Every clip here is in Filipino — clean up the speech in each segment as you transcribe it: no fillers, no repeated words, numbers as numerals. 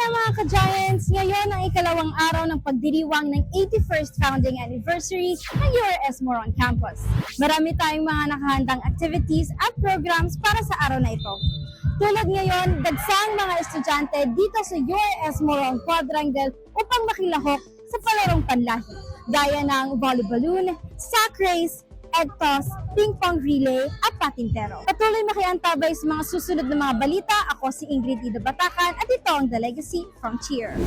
na mga ka-Giants! Ngayon ang ikalawang araw ng pagdiriwang ng 81st founding anniversary ng URS Moron Campus. Marami tayong mga nakahandang activities at programs para sa araw na ito. Tulad ngayon, dagsang mga estudyante dito sa URS Moron Quadrangle upang makilahok sa palarong panlahi, gaya ng volley balloon, sack race, egg toss, ping-pong relay at patintero. Patuloy makiantabay sa mga susunod na mga balita. Ako si Ingrid Ida Batacan at ito ang The Legacy Frontier.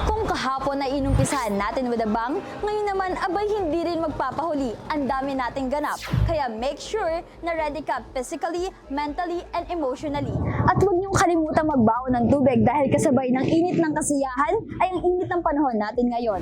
Kung kahapon ay inumpisahan natin with a bang, ngayon naman abay hindi rin magpapahuli. Ang dami nating ganap. Kaya make sure na ready ka physically, mentally, and emotionally. At huwag niyong kalimutan magbaon ng tubig dahil kasabay ng init ng kasiyahan ay ang init ng panahon natin ngayon.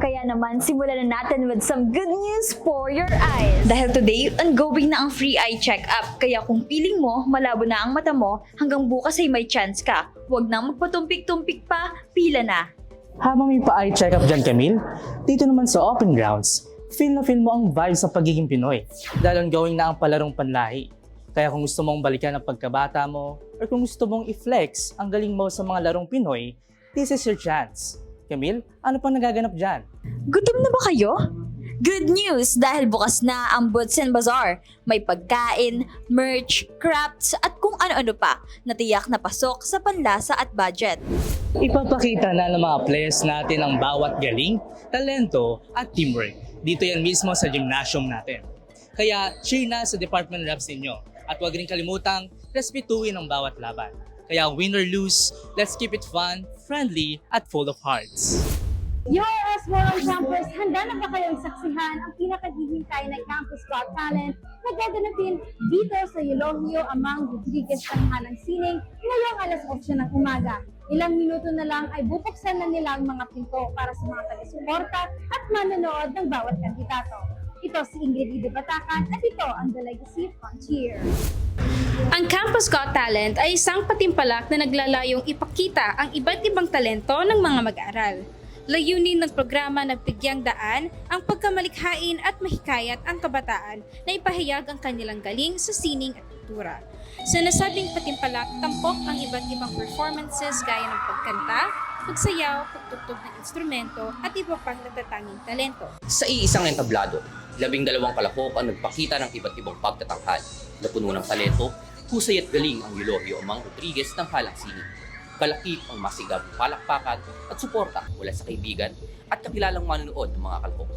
Kaya naman simulan na natin with some good news for your eyes. Dahil today, ongoing na ang free eye check-up. Kaya kung feeling mo, malabo na ang mata mo, hanggang bukas ay may chance ka. Huwag nang magpatumpik-tumpik pa, pila na. Habang may pa-eye check-up dyan, Camille, dito naman sa Open Grounds, feel na feel mo ang vibe sa pagiging Pinoy. Dahil ongoing na ang palarong panlahi. Kaya kung gusto mong balikan ang pagkabata mo, or kung gusto mong i-flex ang galing mo sa mga larong Pinoy, this is your chance. Camille, ano pang nagaganap dyan? Gutom na ba kayo? Good news dahil bukas na ang Boots and Bazaar. May pagkain, merch, crafts at kung ano-ano pa na tiyak na pasok sa panlasa at budget. Ipapakita na ng mga players natin ang bawat galing, talento at teamwork. Dito yan mismo sa gymnasium natin. Kaya cheer na sa department reps ninyo at huwag rin kalimutang respetuhin ang bawat laban. Kaya win or lose, let's keep it fun, friendly at full of hearts. URS Moron Campus, handa na ba kayong saksihan ang pinakahihintay na Campus Got Talent na gaganapin dito sa Eulogio Amang Rodriguez Tanghalang Sining ngayong alas 8 ng umaga. Ilang minuto na lang ay bubuksan na nila ang mga pinto para sa mga taga-suporta at manonood ng bawat kandidato. Ito si Ingrid Ida Batacan at ito ang The Legacy Frontier. Ang Campus Got Talent ay isang patimpalak na naglalayong ipakita ang iba't ibang talento ng mga mag-aaral. Layunin ng programa na bigyang daan ang pagkamalikhain at mahikayat ang kabataan na ipahayag ang kanilang galing sa sining at kultura. Sa nasabing patimpalak, tampok ang iba't ibang performances gaya ng pagkanta, pagsayaw, pagtugtog ng instrumento at iba pang natatanging talento. Sa iisang entablado, 12 kalahok ang nagpakita ng iba't ibang pagtatanghal na puno ng talento, husay at galing ang Eulogio Amang Rodriguez ng Halang Sining. Kalakip ang masigab palakpakan at suporta mula sa kaibigan at kakilalang manonood ng mga kalahok.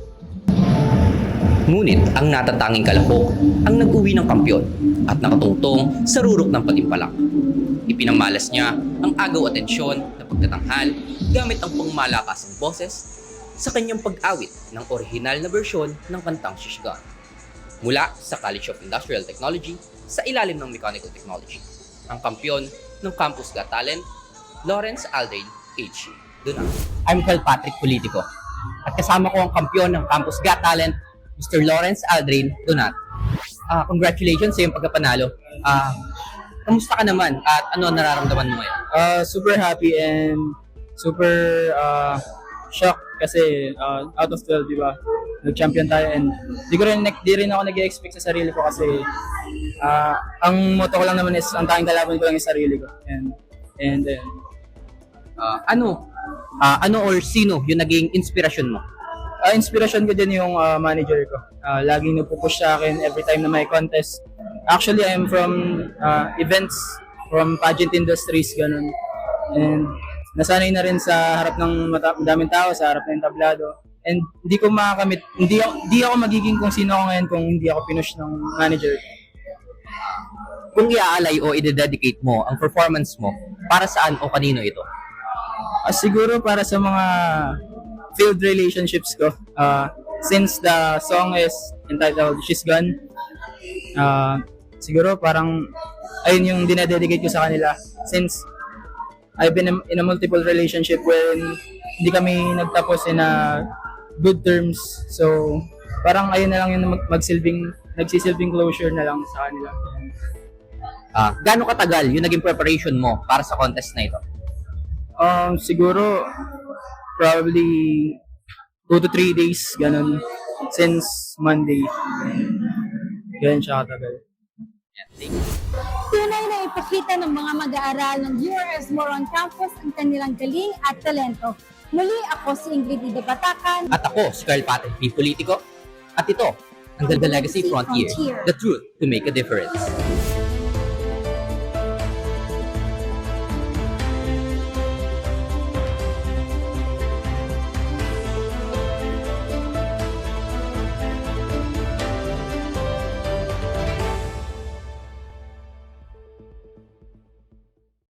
Ngunit ang natatanging kalahok ang nag-uwi ng kampyon at nakatungtong sa rurok ng patimpalak. Ipinamalas niya ang agaw atensyon na pagtatanghal gamit ang pangmalakasang boses sa kanyang pag-awit ng orihinal na bersyon ng kantang Shishgan. Mula sa College of Industrial Technology sa ilalim ng Mechanical Technology, ang kampyon ng Campus Got Talent, Lawrence Aldrain, H. Dunat. I'm Kel Patrick Politico at kasama ko ang kampyon ng Campus Got Talent, Mr. Lawrence Aldrain Dunat. Congratulations sa iyong pagkapanalo. Kamusta ka naman at ano nararamdaman mo ngayon? Super happy and super shocked kasi out of 12, di ba? Nag-champion tayo and di rin ako nag-expect sa sarili ko kasi ang motto ko lang naman is ang tanging kalaban ko lang yung sarili ko. And Ano or sino yung naging inspirasyon mo? inspiration ko din yung manager ko. Laging nagpo-push sa akin every time na may contest. Actually, I am from events, from pageant industries, ganun. And nasanay na rin sa harap ng madaming tao, sa harap ng tablado. And hindi ko makakamit, hindi ako magiging kung sino ako ngayon kung hindi ako pinush ng manager. Kung iaalay o i-dedicate mo ang performance mo, para saan o kanino ito? Siguro para sa mga field relationships ko. Since the song is entitled She's Gone, siguro parang ayun yung dinededicate ko sa kanila. Since I've been in a multiple relationship wherein hindi kami nagtapos in a good terms. So parang ayun na lang yung nagsisilbing closure na lang sa kanila. Gaano katagal yung naging preparation mo para sa contest na ito? Siguro probably 2 to 3 days, ganun. Since Monday. Ganun siya katagal. Yan, thank you. Tunay na ipakita ng mga mag-aaral ng URS Moron Campus ang kanilang galing at talento. Muli ako si Ingrid Ida Batacan. At ako, si Carl Paten P. Politico. At ito, ang The Legacy Frontier, the truth to make a difference.